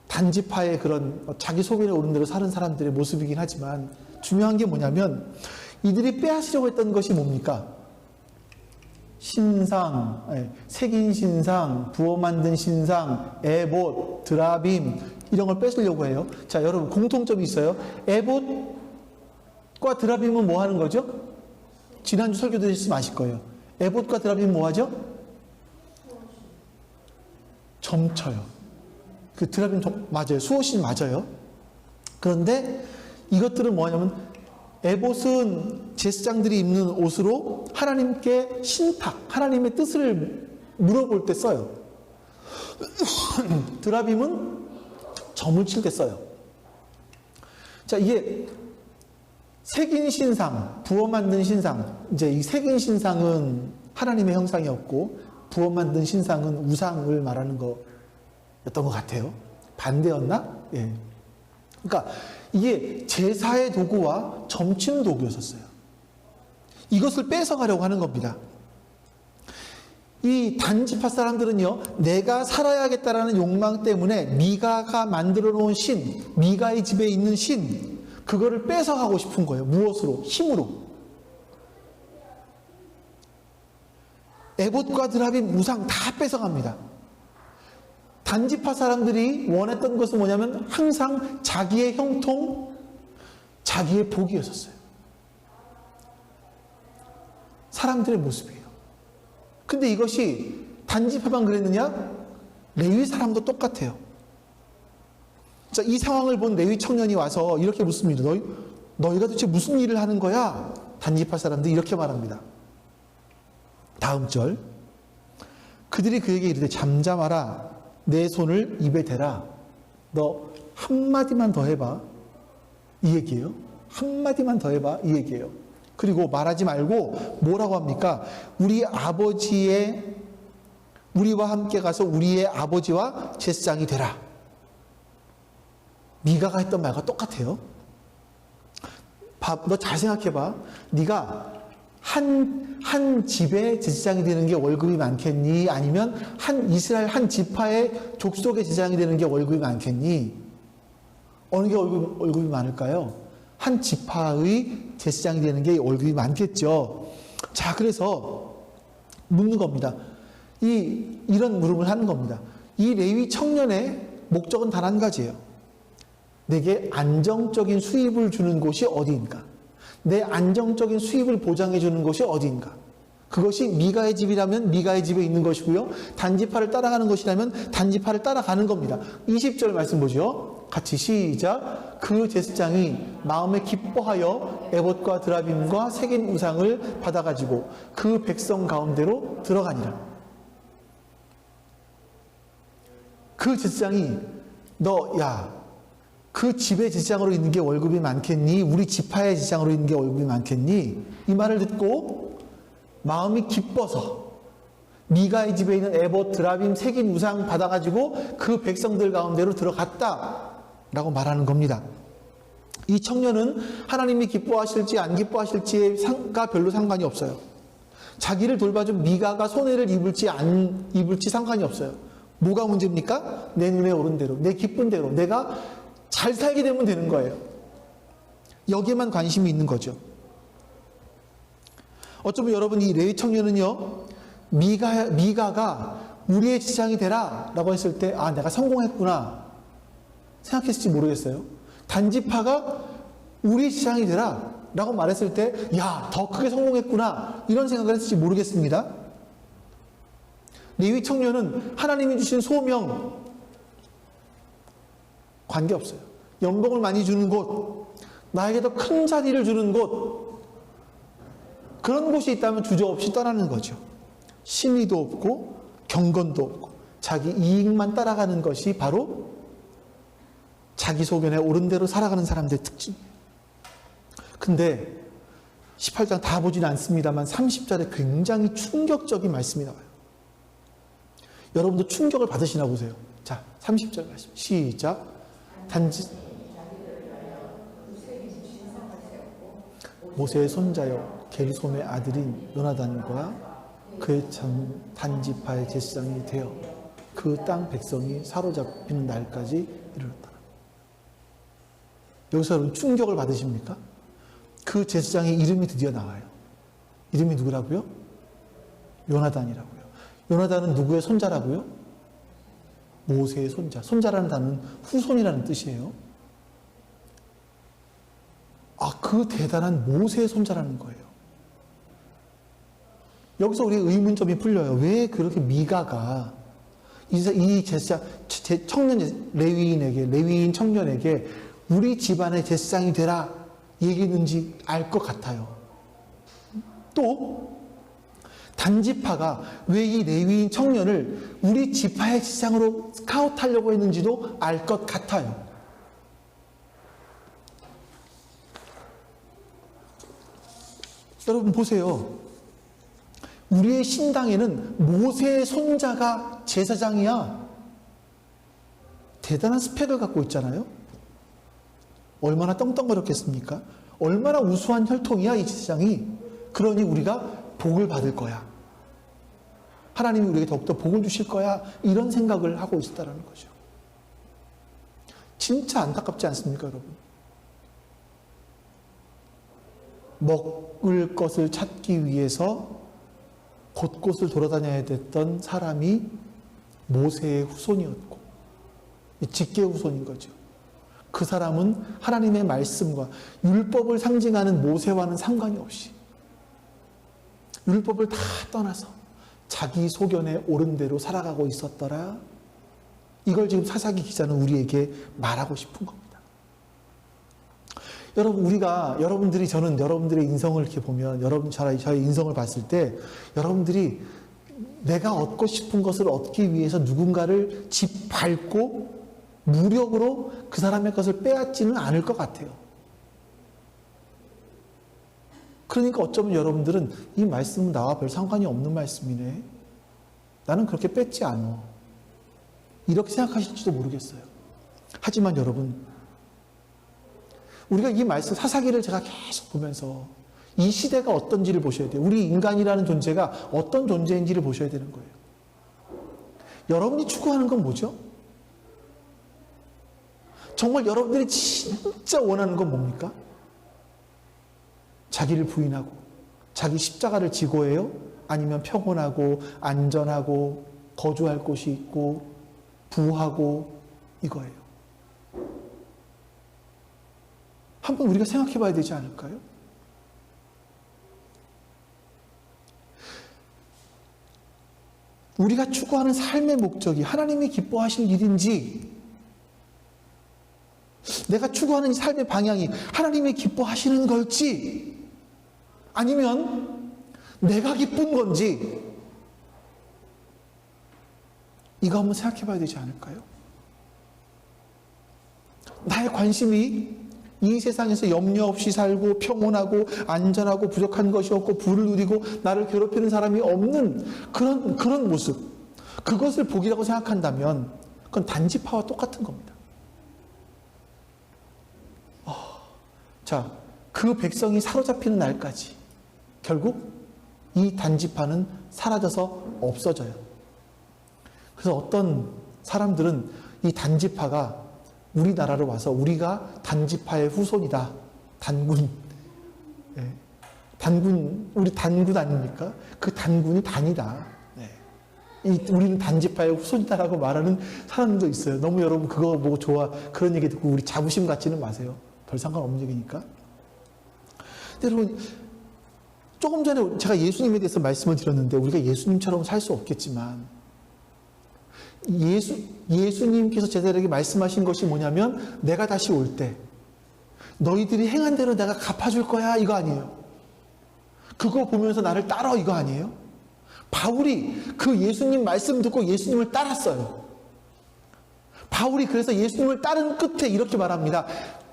단지파의 그런 자기 소변에 오른 대로 사는 사람들의 모습이긴 하지만 중요한 게 뭐냐면 이들이 빼앗으려고 했던 것이 뭡니까? 신상, 새긴 신상, 부어 만든 신상, 에봇, 드라빔 이런 걸 뺏으려고 해요. 자, 여러분 공통점이 있어요. 에봇과 드라빔은 뭐 하는 거죠? 지난주 설교 들으셨으면 아실 거예요. 에봇과 드라빔은 뭐 하죠? 점쳐요. 그 드라빔 맞아요. 수호신 맞아요. 그런데 이것들은 뭐냐면 에봇은 제사장들이 입는 옷으로 하나님께 신탁, 하나님의 뜻을 물어볼 때 써요. 드라빔은 점을 칠 때 써요. 자, 이게 새긴 신상, 부어 만든 신상. 이제 이 새긴 신상은 하나님의 형상이었고, 부어 만든 신상은 우상을 말하는 거였던 것 같아요. 반대였나? 예. 그러니까 이게 제사의 도구와 점치는 도구였었어요. 이것을 뺏어가려고 하는 겁니다. 이 단지파 사람들은요, 내가 살아야겠다라는 욕망 때문에 미가가 만들어 놓은 신, 미가의 집에 있는 신, 그거를 뺏어가고 싶은 거예요. 무엇으로? 힘으로. 에봇과 드라빔 우상 다 뺏어갑니다. 단지파 사람들이 원했던 것은 뭐냐면 항상 자기의 형통, 자기의 복이었었어요. 사람들의 모습이에요. 근데 이것이 단지파만 그랬느냐? 레위 사람도 똑같아요. 자, 이 상황을 본 레위 청년이 와서 이렇게 묻습니다. 너희가 도대체 무슨 일을 하는 거야? 단지파 사람들이 이렇게 말합니다. 다음 절. 그들이 그에게 이르되 잠잠하라. 내 손을 입에 대라. 너 한마디만 더 해봐. 이 얘기예요. 한마디만 더 해봐. 이 얘기예요. 그리고 말하지 말고 뭐라고 합니까? 우리와 함께 가서 우리의 아버지와 제사장이 되라. 미가가 했던 말과 똑같아요. 너 잘 생각해봐. 네가 한 집의 제사장이 되는 게 월급이 많겠니? 아니면 한 이스라엘 한 지파의 족속의 제사장이 되는 게 월급이 많겠니? 어느 게 월급이 많을까요? 한 지파의 제사장이 되는 게 월급이 많겠죠. 자, 그래서 묻는 겁니다. 이런 물음을 하는 겁니다. 이 레위 청년의 목적은 단 한 가지예요. 내게 안정적인 수입을 주는 곳이 어디인가? 내 안정적인 수입을 보장해 주는 곳이 어디인가? 그것이 미가의 집이라면 미가의 집에 있는 것이고요. 단지파를 따라가는 것이라면 단지파를 따라가는 겁니다. 20절 말씀 보죠. 같이 시작. 그 제사장이 마음에 기뻐하여 에봇과 드라빔과 새긴 우상을 받아가지고 그 백성 가운데로 들어가니라. 그 제사장이 그 집의 제사장으로 있는 게 월급이 많겠니? 우리 지파의 제사장으로 있는 게 월급이 많겠니? 이 말을 듣고 마음이 기뻐서 미가의 집에 있는 에봇, 드라빔, 새긴 우상 받아가지고 그 백성들 가운데로 들어갔다라고 말하는 겁니다. 이 청년은 하나님이 기뻐하실지 안 기뻐하실지가 별로 상관이 없어요. 자기를 돌봐준 미가가 손해를 입을지 안 입을지 상관이 없어요. 뭐가 문제입니까? 내 눈에 오른 대로, 내 기쁜 대로, 내가 잘 살게 되면 되는 거예요. 여기에만 관심이 있는 거죠. 어쩌면 여러분 이 레위 청년은요, 미가가 우리의 제사장이 되라 라고 했을 때 내가 성공했구나 생각했을지 모르겠어요. 단지파가 우리 제사장이 되라 라고 말했을 때, 야, 더 크게 성공했구나, 이런 생각을 했을지 모르겠습니다. 레위 청년은 하나님이 주신 소명 관계없어요. 연봉을 많이 주는 곳, 나에게 더 큰 자리를 주는 곳, 그런 곳이 있다면 주저없이 떠나는 거죠. 신의도 없고 경건도 없고 자기 이익만 따라가는 것이 바로 자기 소견에 옳은 대로 살아가는 사람들의 특징이에요. 근데 18장 다 보진 않습니다만 30절에 굉장히 충격적인 말씀이 나와요. 여러분도 충격을 받으시나 보세요. 자, 30절 말씀 시작. 단지 모세의 손자여 게르솜의 아들인 요나단과 그의 단지파의 제사장이 되어 그 땅 백성이 사로잡히는 날까지 이르렀다. 여기서 여러분 충격을 받으십니까? 그 제사장의 이름이 드디어 나와요. 이름이 누구라고요? 요나단이라고요. 요나단은 누구의 손자라고요? 모세의 손자. 손자라는 단어는 후손이라는 뜻이에요. 그 대단한 모세의 손자라는 거예요. 여기서 우리 의문점이 풀려요. 왜 그렇게 미가가 이 제사장, 청년 레위인 청년에게 우리 집안의 제사장이 되라 얘기했는지 알 것 같아요. 또 단지파가 왜 이 레위인 청년을 우리 지파의 제사장으로 스카우트하려고 했는지도 알 것 같아요. 여러분 보세요. 우리의 신당에는 모세의 손자가 제사장이야. 대단한 스펙을 갖고 있잖아요. 얼마나 떵떵거렸겠습니까? 얼마나 우수한 혈통이야 이 제사장이. 그러니 우리가 복을 받을 거야. 하나님이 우리에게 더욱더 복을 주실 거야. 이런 생각을 하고 있었다는 거죠. 진짜 안타깝지 않습니까 여러분? 먹을 것을 찾기 위해서 곳곳을 돌아다녀야 됐던 사람이 모세의 후손이었고 직계의 후손인 거죠. 그 사람은 하나님의 말씀과 율법을 상징하는 모세와는 상관이 없이 율법을 다 떠나서 자기 소견에 옳은 대로 살아가고 있었더라. 이걸 지금 사사기 기자는 우리에게 말하고 싶은 겁니다. 여러분, 저는 여러분들의 인성을 이렇게 보면, 저의 인성을 봤을 때, 여러분들이 내가 얻고 싶은 것을 얻기 위해서 누군가를 짓밟고 무력으로 그 사람의 것을 빼앗지는 않을 것 같아요. 그러니까 어쩌면 여러분들은 이 말씀은 나와 별 상관이 없는 말씀이네. 나는 그렇게 뺏지 않아. 이렇게 생각하실지도 모르겠어요. 하지만 여러분, 우리가 이 말씀 사사기를 제가 계속 보면서 이 시대가 어떤지를 보셔야 돼요. 우리 인간이라는 존재가 어떤 존재인지를 보셔야 되는 거예요. 여러분이 추구하는 건 뭐죠? 정말 여러분들이 진짜 원하는 건 뭡니까? 자기를 부인하고 자기 십자가를 지고 해요? 아니면 평온하고 안전하고 거주할 곳이 있고 부하고 이거예요. 한번 우리가 생각해 봐야 되지 않을까요? 우리가 추구하는 삶의 목적이 하나님이 기뻐하실 일인지, 내가 추구하는 삶의 방향이 하나님이 기뻐하시는 걸지, 아니면 내가 기쁜 건지, 이거 한번 생각해 봐야 되지 않을까요? 나의 관심이 이 세상에서 염려 없이 살고 평온하고 안전하고 부족한 것이 없고 부를 누리고 나를 괴롭히는 사람이 없는 그런 모습, 그것을 복이라고 생각한다면 그건 단지파와 똑같은 겁니다. 자, 그 백성이 사로잡히는 날까지 결국 이 단지파는 사라져서 없어져요. 그래서 어떤 사람들은 이 단지파가 우리나라로 와서 우리가 단지파의 후손이다. 단군. 단군, 우리 단군 아닙니까? 그 단군이 단이다. 네. 우리는 단지파의 후손이다라고 말하는 사람도 있어요. 너무 여러분 그거 보고 그런 얘기 듣고 우리 자부심 갖지는 마세요. 별 상관없는 얘기니까. 근데 여러분, 조금 전에 제가 예수님에 대해서 말씀을 드렸는데 우리가 예수님처럼 살 수 없겠지만 예수님께서 제자들에게 말씀하신 것이 뭐냐면 내가 다시 올 때 너희들이 행한 대로 내가 갚아줄 거야 이거 아니에요. 그거 보면서 나를 따라 이거 아니에요. 바울이 그 예수님 말씀 듣고 예수님을 따랐어요. 바울이 그래서 예수님을 따른 끝에 이렇게 말합니다.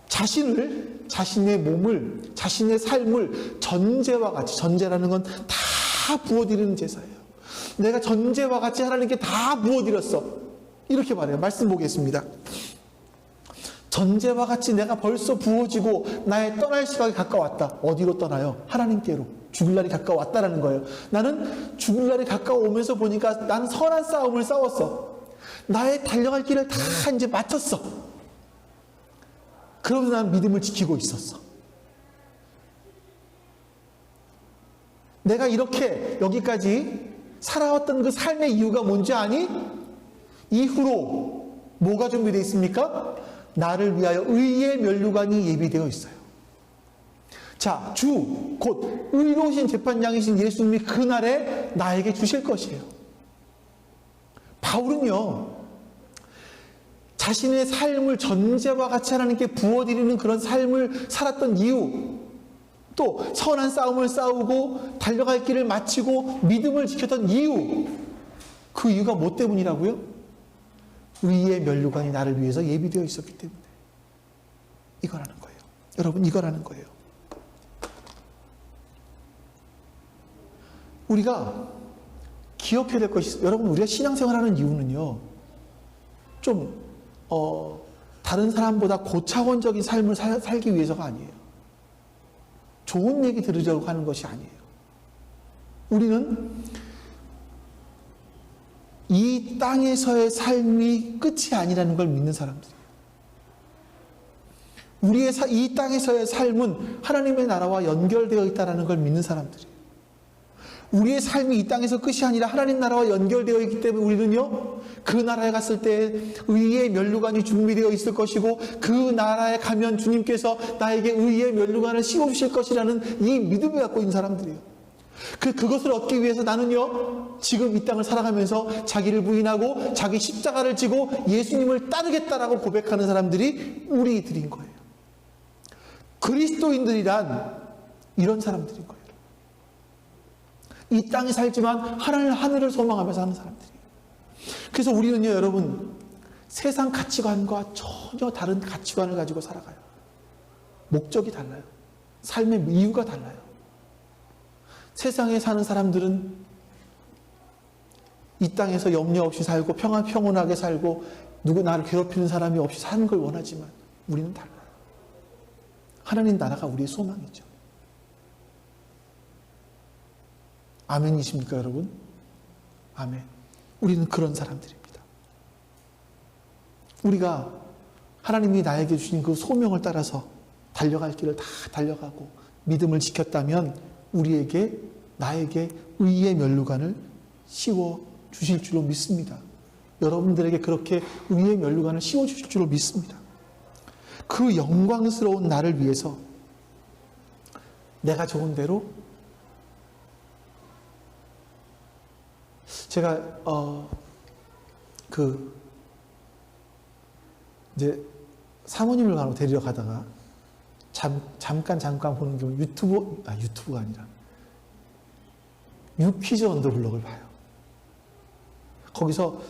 자신의 몸을, 자신의 삶을 전제와 같이, 전제라는 건 다 부어드리는 제사예요. 내가 전제와 같이 하나님께 다 부어드렸어. 이렇게 말해요. 말씀 보겠습니다. 전제와 같이 내가 벌써 부어지고 나의 떠날 시각이 가까웠다. 어디로 떠나요? 하나님께로. 죽을 날이 가까웠다라는 거예요. 나는 죽을 날이 가까워오면서 보니까 나는 선한 싸움을 싸웠어. 나의 달려갈 길을 다 이제 마쳤어. 그러면서 나는 믿음을 지키고 있었어. 내가 이렇게 여기까지 살아왔던 그 삶의 이유가 뭔지 아니? 이후로 뭐가 준비되어 있습니까? 나를 위하여 의의 면류관이 예비되어 있어요. 자, 곧 의로우신 재판장이신 예수님이 그날에 나에게 주실 것이에요. 바울은요, 자신의 삶을 전제와 같이 하나님께 부어드리는 그런 삶을 살았던 이유, 또 선한 싸움을 싸우고 달려갈 길을 마치고 믿음을 지켰던 이유, 그 이유가 뭐 때문이라고요? 의의 면류관이 나를 위해서 예비되어 있었기 때문에 이거라는 거예요. 여러분, 이거라는 거예요. 우리가 기억해야 될 것이 있어요. 여러분, 우리가 신앙생활하는 이유는요, 좀 다른 사람보다 고차원적인 삶을 살기 위해서가 아니에요. 좋은 얘기 들으려고 하는 것이 아니에요. 우리는 이 땅에서의 삶이 끝이 아니라는 걸 믿는 사람들이에요. 우리의 이 땅에서의 삶은 하나님의 나라와 연결되어 있다는 걸 믿는 사람들이에요. 우리의 삶이 이 땅에서 끝이 아니라 하나님 나라와 연결되어 있기 때문에 우리는요, 그 나라에 갔을 때 의의 면류관이 준비되어 있을 것이고 그 나라에 가면 주님께서 나에게 의의 면류관을 씌워주실 것이라는 이 믿음을 갖고 있는 사람들이에요. 그것을 얻기 위해서 나는요, 지금 이 땅을 살아가면서 자기를 부인하고 자기 십자가를 지고 예수님을 따르겠다라고 고백하는 사람들이 우리들인 거예요. 그리스도인들이란 이런 사람들인 거예요. 이 땅에 살지만 하늘을 소망하면서 사는 사람들이에요. 그래서 우리는요, 여러분, 세상 가치관과 전혀 다른 가치관을 가지고 살아가요. 목적이 달라요. 삶의 이유가 달라요. 세상에 사는 사람들은 이 땅에서 염려 없이 살고 평온하게 살고 누구 나를 괴롭히는 사람이 없이 사는 걸 원하지만 우리는 달라요. 하나님 나라가 우리의 소망이죠. 아멘이십니까, 여러분? 아멘. 우리는 그런 사람들입니다. 우리가 하나님이 나에게 주신 그 소명을 따라서 달려갈 길을 다 달려가고 믿음을 지켰다면 나에게 의의 면류관을 씌워 주실 줄로 믿습니다. 여러분들에게 그렇게 의의 면류관을 씌워 주실 줄로 믿습니다. 그 영광스러운 나를 위해서 내가 좋은 대로 제가 이제 사모님을 간혹 데리러 가다가 잠깐 보는 경우 유튜브가 아니라 유퀴즈 언더 블럭을 봐요. 거기서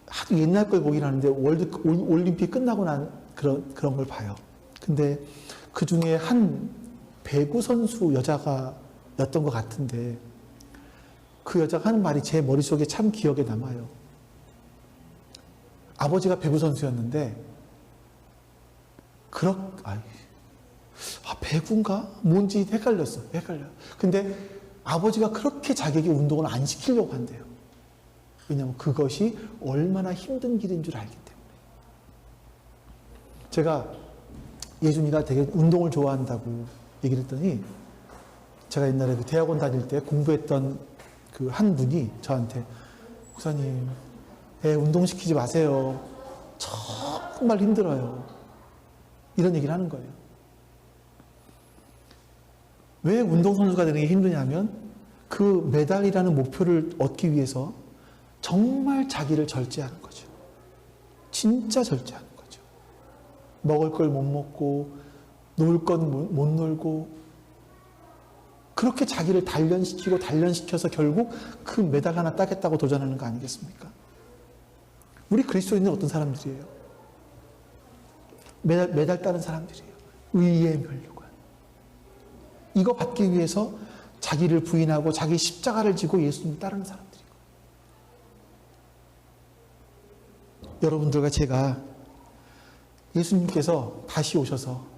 하도 옛날 걸 보긴 하는데 올림픽 끝나고 난 그런 걸 봐요. 근데 그 중에 한 배구 선수 여자였던 것 같은데 그 여자가 하는 말이 제 머릿속에 참 기억에 남아요. 아버지가 배구 선수였는데 배구인가? 뭔지 헷갈려요. 근데 아버지가 그렇게 자기에게 운동을 안 시키려고 한대요. 왜냐하면 그것이 얼마나 힘든 길인 줄 알기 때문에. 제가 예준이가 되게 운동을 좋아한다고 얘기를 했더니 제가 옛날에 그 대학원 다닐 때 공부했던 그 한 분이 저한테 목사님, 애 운동시키지 마세요. 정말 힘들어요. 이런 얘기를 하는 거예요. 왜 운동선수가 되는 게 힘드냐면 그 메달이라는 목표를 얻기 위해서 정말 자기를 절제하는 거죠. 진짜 절제하는 거죠. 먹을 걸 못 먹고 놀 건 못 놀고 그렇게 자기를 단련시켜서 결국 그 메달 하나 따겠다고 도전하는 거 아니겠습니까? 우리 그리스도인은 어떤 사람들이에요? 메달 따는 사람들이에요. 의의 면류관. 이거 받기 위해서 자기를 부인하고 자기 십자가를 지고 예수님을 따르는 사람들이고. 여러분들과 제가 예수님께서 다시 오셔서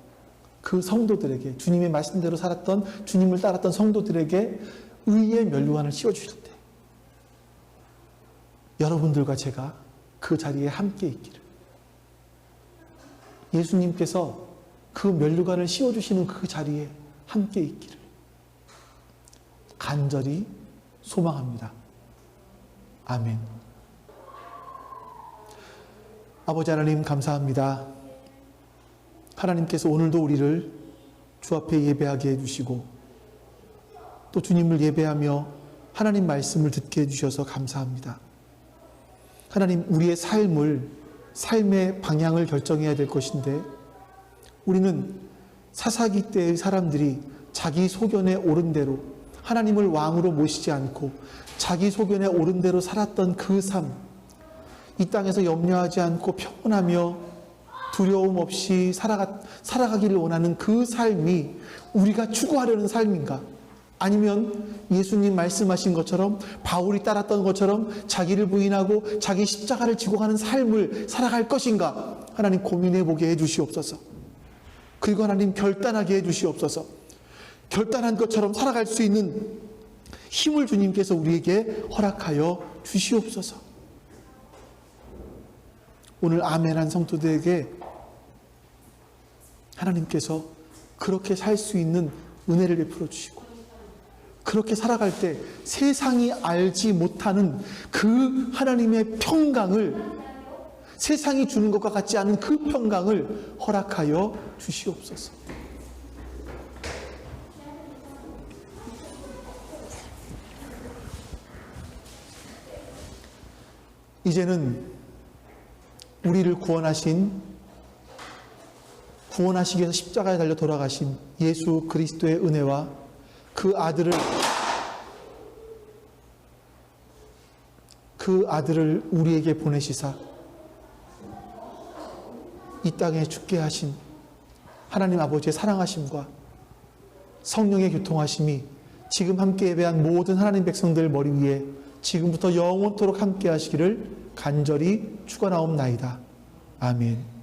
그 성도들에게 주님의 말씀대로 살았던 주님을 따랐던 성도들에게 의의 면류관을 씌워주실 때 여러분들과 제가 그 자리에 함께 있기를 예수님께서 그 면류관을 씌워주시는 그 자리에 함께 있기를 간절히 소망합니다. 아멘. 아버지 하나님 감사합니다. 하나님께서 오늘도 우리를 주 앞에 예배하게 해주시고 또 주님을 예배하며 하나님 말씀을 듣게 해주셔서 감사합니다. 하나님, 우리의 삶의 방향을 결정해야 될 것인데 우리는 사사기 때의 사람들이 자기 소견에 옳은 대로 하나님을 왕으로 모시지 않고 자기 소견에 옳은 대로 살았던 그 삶, 이 땅에서 염려하지 않고 평온하며 두려움 없이 살아가기를 원하는 그 삶이 우리가 추구하려는 삶인가? 아니면 예수님 말씀하신 것처럼 바울이 따랐던 것처럼 자기를 부인하고 자기 십자가를 지고 가는 삶을 살아갈 것인가? 하나님 고민해 보게 해주시옵소서. 그리고 하나님 결단하게 해주시옵소서. 결단한 것처럼 살아갈 수 있는 힘을 주님께서 우리에게 허락하여 주시옵소서. 오늘 아멘한 성도들에게 하나님께서 그렇게 살 수 있는 은혜를 베풀어 주시고 그렇게 살아갈 때 세상이 알지 못하는 그 하나님의 평강을 세상이 주는 것과 같지 않은 그 평강을 허락하여 주시옵소서. 이제는 우리를 구원하시기 위해서 십자가에 달려 돌아가신 예수 그리스도의 은혜와 그 아들을 우리에게 보내시사 이 땅에 죽게 하신 하나님 아버지의 사랑하심과 성령의 교통하심이 지금 함께 예배한 모든 하나님 백성들 머리 위에 지금부터 영원토록 함께 하시기를 간절히 축원하옵나이다. 아멘.